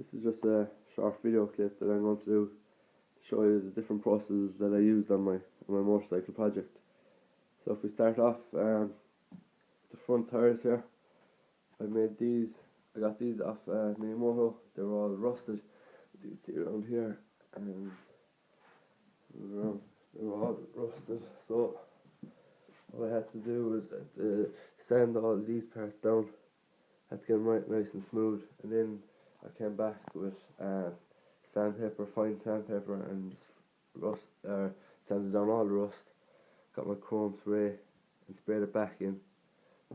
This is just a short video clip that I'm going to do to show you the different processes that I used on my motorcycle project. So if we start off the front tyres here, I got these off Minimoto. They were all rusted, as you can see around here, and they were all rusted. So what I had to do was sand all these parts down. Had to get them right nice and smooth, and then I came back with sandpaper, fine sandpaper, and sanded down all the rust. Got my chrome spray and sprayed it back in.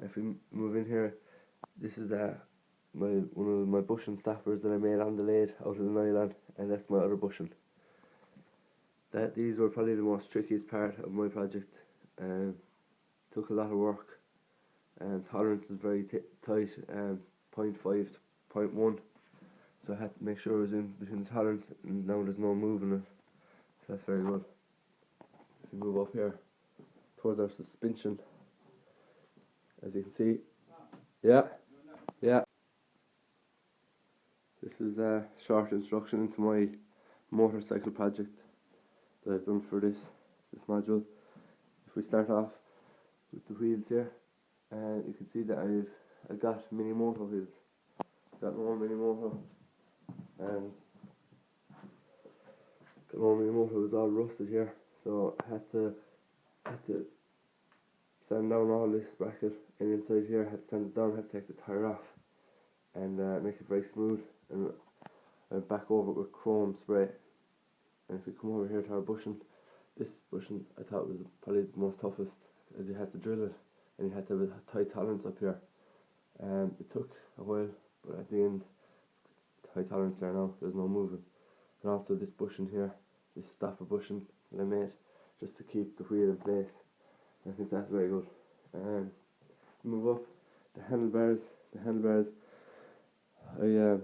If we move in here, this is one of my bushing stoppers that I made on the lathe out of the nylon, and that's my other bushing. These were probably the most trickiest part of my project. Took a lot of work, and tolerance is very tight, 0.5 to 0.1. So I had to make sure it was in between the tolerance, and now there's no moving it. So that's very good. If we move up here towards our suspension, as you can see, yeah. This is a short introduction into my motorcycle project that I've done for this module. If we start off with the wheels here, you can see that I got Minimoto wheels. Got more Minimoto, and was all rusted here, so I had to sand down all this bracket, and inside here I had to sand it down. I had to take the tyre off and make it very smooth, and I went back over it with chrome spray. And if we come over here to our bushing, this bushing I thought was probably the most toughest, as you had to drill it and you had to have a tight tolerance up here. It took a while, but at the end, high tolerance there now, there's no moving. And also this bushing here, this stopper bushing that I made, just to keep the wheel in place. I think that's very good. Move up, the handlebars, I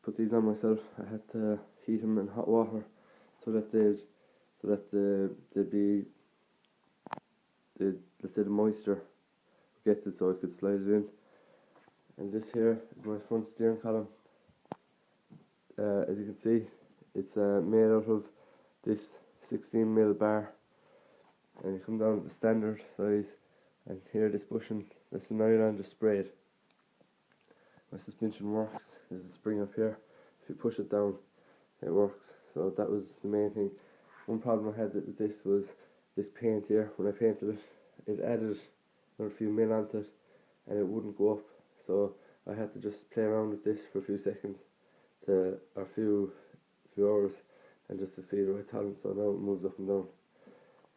put these on myself. I had to heat them in hot water so that let's say the moisture get it, so I could slide it in. And this here is my front steering column. As you can see, it's made out of this 16mm bar, and you come down to the standard size, and here this bushing, that's the nylon just sprayed. My suspension works. There's a spring up here. If you push it down, it works. So that was the main thing. One problem I had with this was this paint here. When I painted it, it added another few mil onto it, and it wouldn't go up. So I had to just play around with this for a few seconds, or a few hours, and just to see the right tolerance. So now it moves up and down.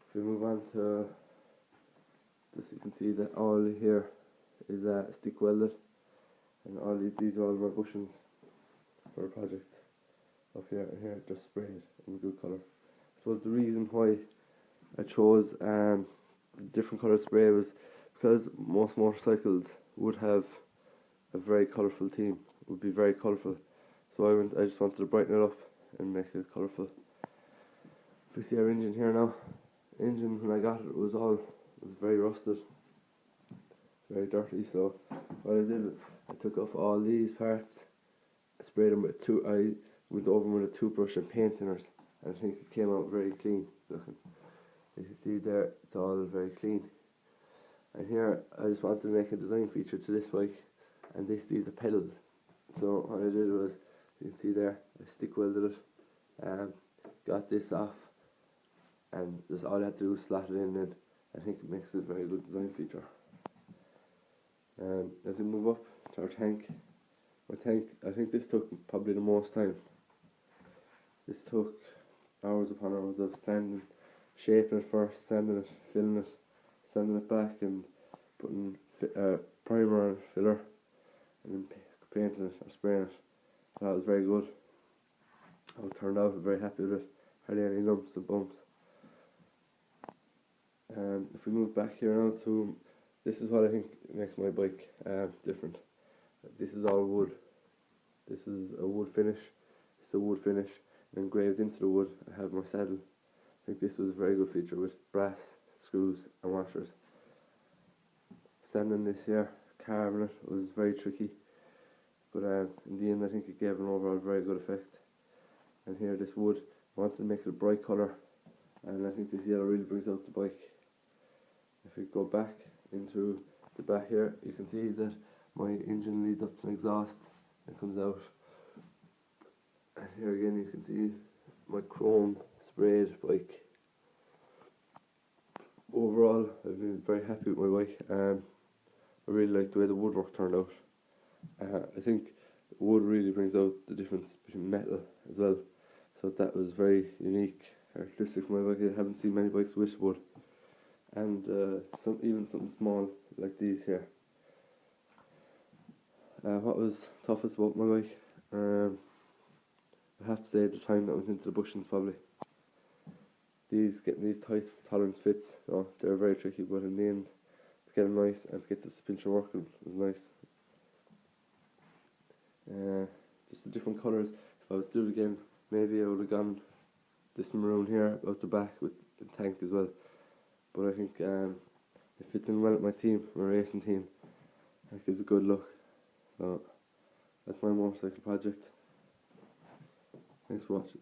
If we move on to this, you can see that all here is stick welded, and all these are all my bushings for a project. Up here and here, just sprayed in a good colour. I suppose the reason why I chose different colour spray was because most motorcycles would have a very colourful theme, would be very colourful. So I just wanted to brighten it up and make it colourful. If we see our engine here now, engine when I got it was very rusted, very dirty. So what I did was I took off all these parts, I sprayed them with I went over them with a toothbrush and paint thinners, and I think it came out very clean looking. As you can see there, it's all very clean. And here I just wanted to make a design feature to this bike, and these are pedals. So what I did was, you can see there, I stick welded it, got this off, and just all I had to do was slot it in, and I think it makes it a very good design feature. As we move up to our tank, I think this took probably the most time. This took hours upon hours of sanding, shaping it first, sanding it, filling it, sanding it back, and putting primer on filler, and then painting it or spraying it. That was very good. How it turned out, I'm very happy with it. Hardly any lumps and bumps. If we move back here now to, this is what I think makes my bike different. This is all wood. This is a wood finish. It's a wood finish, and engraved into the wood I have my saddle. I think this was a very good feature with brass screws and washers. Sanding this here, carving it, was very tricky. but in the end I think it gave an overall very good effect. And here this wood, I wanted to make it a bright colour, and I think this yellow really brings out the bike. If we go back into the back here, you can see that my engine leads up to an exhaust and comes out. And here again you can see my chrome sprayed bike. Overall, I've been very happy with my bike. I really like the way the woodwork turned out. I think wood really brings out the difference between metal as well. So that was very unique characteristic for my bike. I haven't seen many bikes with wood, and even something small like these here. What was toughest about my bike? I have to say the time that went into the bushings probably. Getting these tight tolerance fits, they're very tricky, but in the end, to get them nice and to get the suspension working was nice. Just the different colours. If I was to do it again, maybe I would have gone this maroon here out the back with the tank as well. But I think it fits in well with my team, my racing team. It gives a good look. So that's my motorcycle project. Thanks for watching.